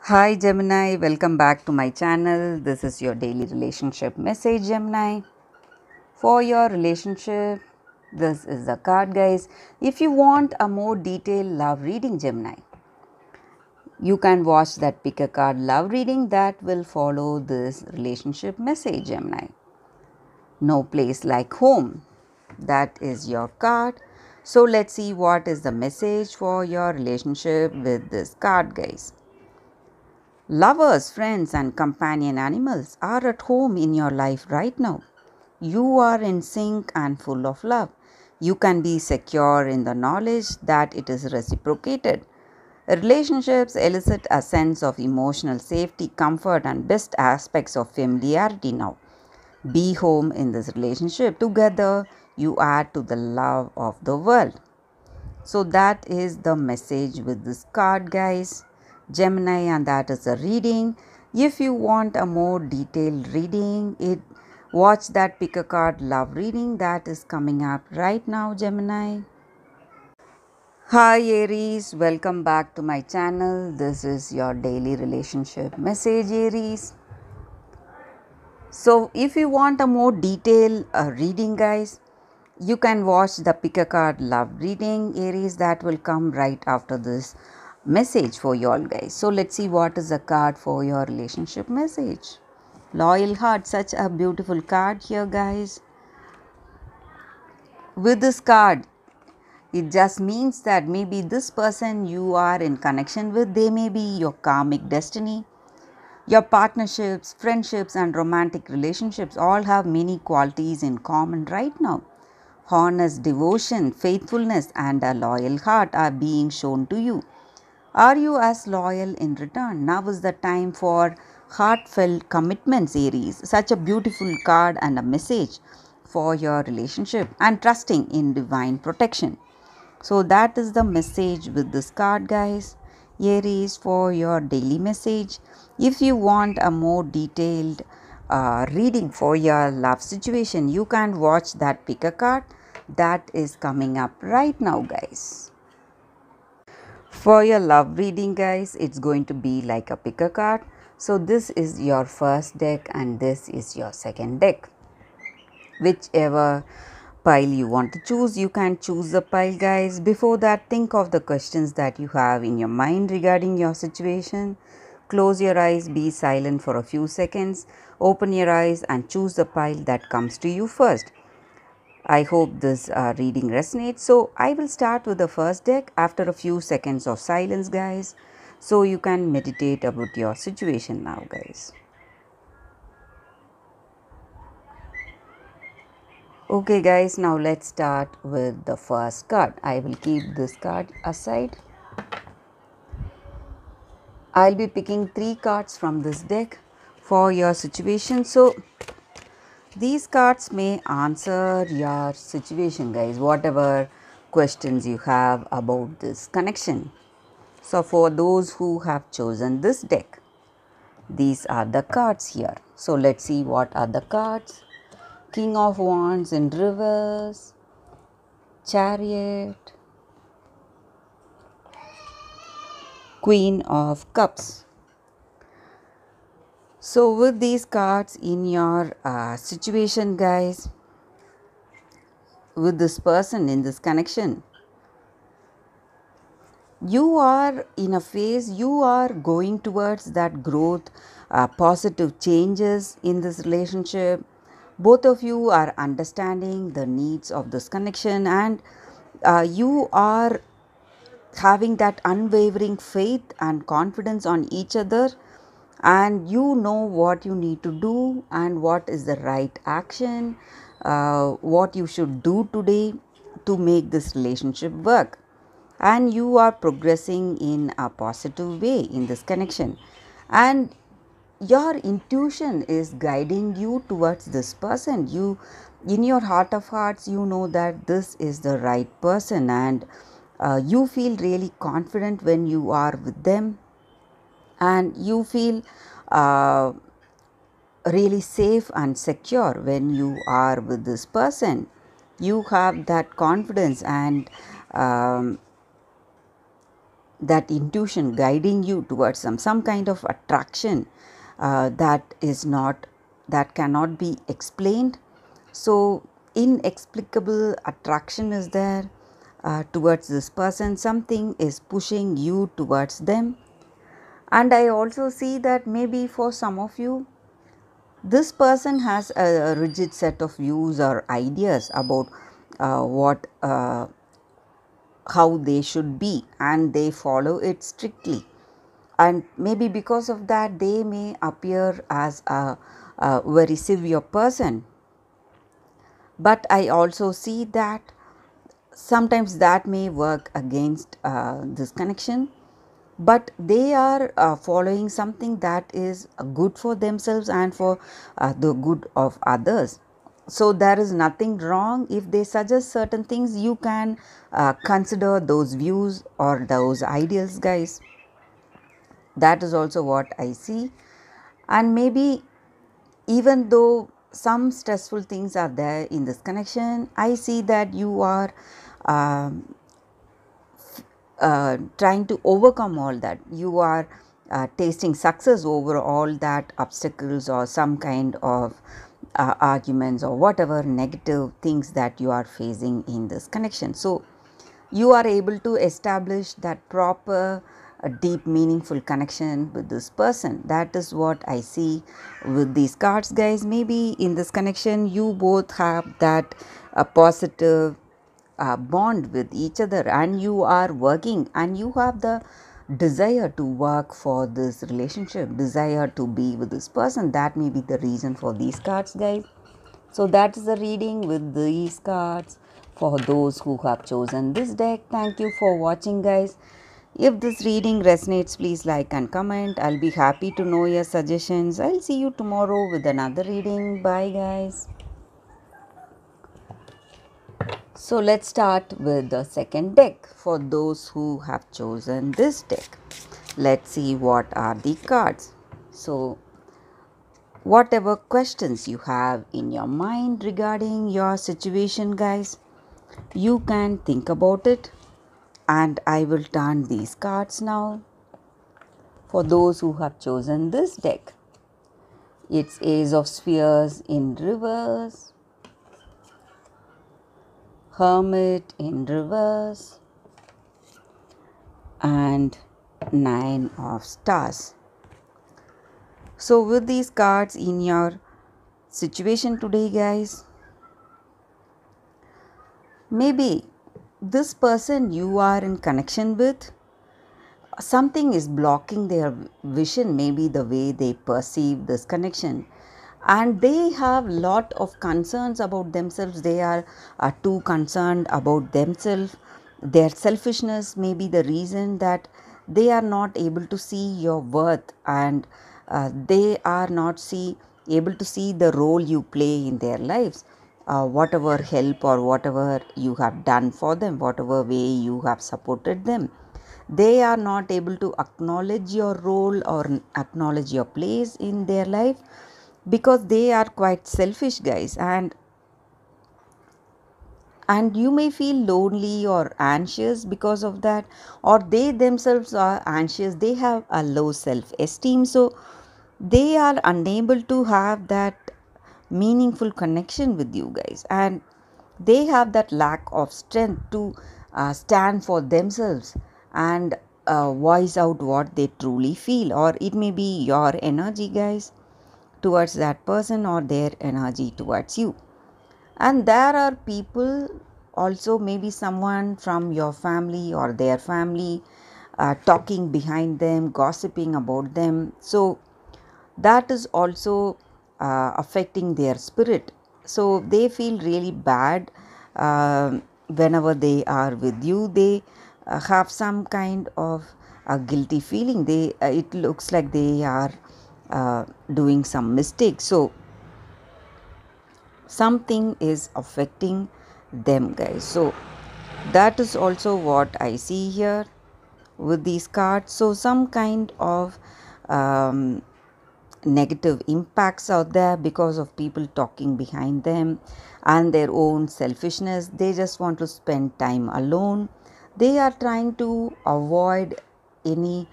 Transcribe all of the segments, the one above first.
Hi Gemini, welcome back to my channel. This is your daily relationship message, Gemini. For your relationship, this is the card, guys. If you want a more detailed love reading, Gemini, you can watch that pick a card love reading that will follow this relationship message, Gemini. No place like home. That is your card. So let's see what is the message for your relationship with this card, guys. Lovers, friends, and companion animals are at home in your life right now. You are in sync and full of love. You can be secure in the knowledge that it is reciprocated. Relationships elicit a sense of emotional safety, comfort, and best aspects of familiarity now. Be home in this relationship. Together, you add to the love of the world. So that is the message with this card, guys. Gemini, and that is the reading. If you want a more detailed reading, watch that pick a card love reading that is coming up right now, Gemini. Hi Aries, welcome back to my channel. This is your daily relationship message, Aries. So if you want a more detailed reading, guys, you can watch the pick a card love reading, Aries, that will come right after this message for you all, guys. So let's see what is the card for your relationship message. Loyal heart, such a beautiful card here, guys. With this card, it just means that maybe this person you are in connection with, they may be your karmic destiny. Your partnerships, friendships, and romantic relationships all have many qualities in common right now. Honest devotion, faithfulness, and a loyal heart are being shown to you. Are you as loyal in return? Now is the time for heartfelt commitments, Aries. Such a beautiful card and a message for your relationship and trusting in divine protection. So that is the message with this card, guys. Aries, for your daily message. If you want a more detailed reading for your love situation, you can watch that pick a card that is coming up right now, guys. For your love reading, guys, it's going to be like a pick a card. So this is your first deck and this is your second deck. Whichever pile you want to choose, you can choose the pile, guys. Before that, think of the questions that you have in your mind regarding your situation. Close your eyes, be silent for a few seconds, open your eyes and choose the pile that comes to you first. I hope this reading resonates. So I will start with the first deck after a few seconds of silence, guys, so you can meditate about your situation now, guys. Okay guys, now let's start with the first card. I will keep this card aside. I'll be picking 3 cards from this deck for your situation. So these cards may answer your situation, guys, whatever questions you have about this connection. So for those who have chosen this deck, these are the cards here. So let's see what are the cards. King of Wands in reverse, Chariot, Queen of Cups. So with these cards in your situation, guys, with this person in this connection, you are in a phase, you are going towards that growth, positive changes in this relationship. Both of you are understanding the needs of this connection and you are having that unwavering faith and confidence on each other, and you know what you need to do and what is the right action, what you should do today to make this relationship work, and you are progressing in a positive way in this connection, and your intuition is guiding you towards this person. You, in your heart of hearts, you know that this is the right person, and you feel really confident when you are with them, and you feel uh, really safe and secure when you are with this person. You have that confidence, and that intuition guiding you towards some kind of attraction that cannot be explained. So inexplicable attraction is there towards this person. Something is pushing you towards them. And I also see that maybe for some of you, this person has a rigid set of views or ideas about what how they should be, and they follow it strictly. And maybe because of that, they may appear as a very severe person. But I also see that sometimes that may work against this connection, but they are following something that is good for themselves and for the good of others. So there is nothing wrong if they suggest certain things. You can consider those views or those ideals, guys. That is also what I see. And maybe even though some stressful things are there in this connection, I see that you are um, trying to overcome all that. You are tasting success over all that obstacles or some kind of arguments or whatever negative things that you are facing in this connection. So you are able to establish that proper deep meaningful connection with this person. That is what I see with these cards, guys. Maybe in this connection you both have that positive bond with each other, and you are working, and you have the desire to work for this relationship, desire to be with this person. That may be the reason for these cards, guys. So that is the reading with these cards for those who have chosen this deck. Thank you for watching, guys. If this reading resonates, please like and comment. I'll be happy to know your suggestions. I'll see you tomorrow with another reading. Bye, guys. So let's start with the second deck for those who have chosen this deck. Let's see what are the cards. So whatever questions you have in your mind regarding your situation, guys, you can think about it, and I will turn these cards now for those who have chosen this deck. It's Ace of Spheres in reverse, Hermit in reverse, and Nine of Stars. So with these cards in your situation today, guys, maybe this person you are in connection with, something is blocking their vision, maybe the way they perceive this connection, and they have lot of concerns about themselves. They are too concerned about themselves. Their selfishness may be the reason that they are not able to see your worth, and they are not able to see the role you play in their lives. Whatever help or whatever you have done for them, whatever way you have supported them, they are not able to acknowledge your role or acknowledge your place in their life, because they are quite selfish, guys. And you may feel lonely or anxious because of that, or they themselves are anxious. They have a low self esteem, so they are unable to have that meaningful connection with you, guys, and they have that lack of strength to stand for themselves and voice out what they truly feel. Or it may be your energy, guys, towards that person, or their energy towards you. And there are people also, maybe someone from your family or their family, talking behind them, gossiping about them. So that is also affecting their spirit. So they feel really bad whenever they are with you. They have some kind of a guilty feeling. They it looks like they are doing some mistakes. So something is affecting them, guys. So that is also what I see here with these cards. So some kind of negative impacts out there because of people talking behind them and their own selfishness. They just want to spend time alone. They are trying to avoid any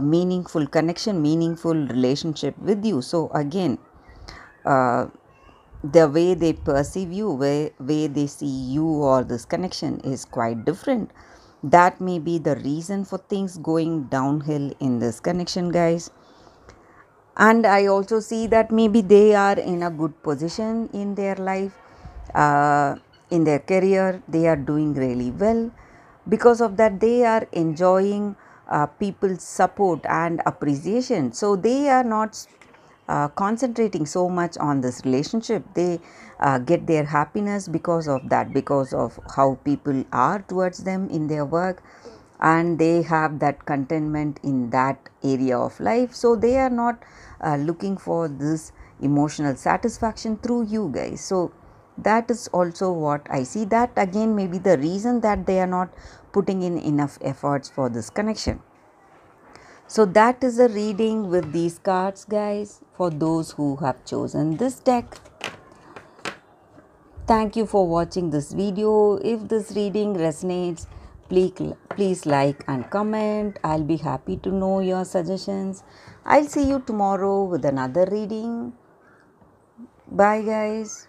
meaningful connection, meaningful relationship with you. So again, the way they perceive you, way they see you or this connection is quite different. That may be the reason for things going downhill in this connection, guys. And I also see that maybe they are in a good position in their life, in their career. They are doing really well. Because of that, they are enjoying people's support and appreciation. So they are not concentrating so much on this relationship. They get their happiness because of that, because of how people are towards them in their work, and they have that contentment in that area of life. So they are not looking for this emotional satisfaction through you guys. So that is also what I see. That again may be the reason that they are not putting in enough efforts for this connection. So that is a reading with these cards, guys, for those who have chosen this deck. Thank you for watching this video. If this reading resonates, please like and comment. I'll be happy to know your suggestions. I'll see you tomorrow with another reading. Bye, guys.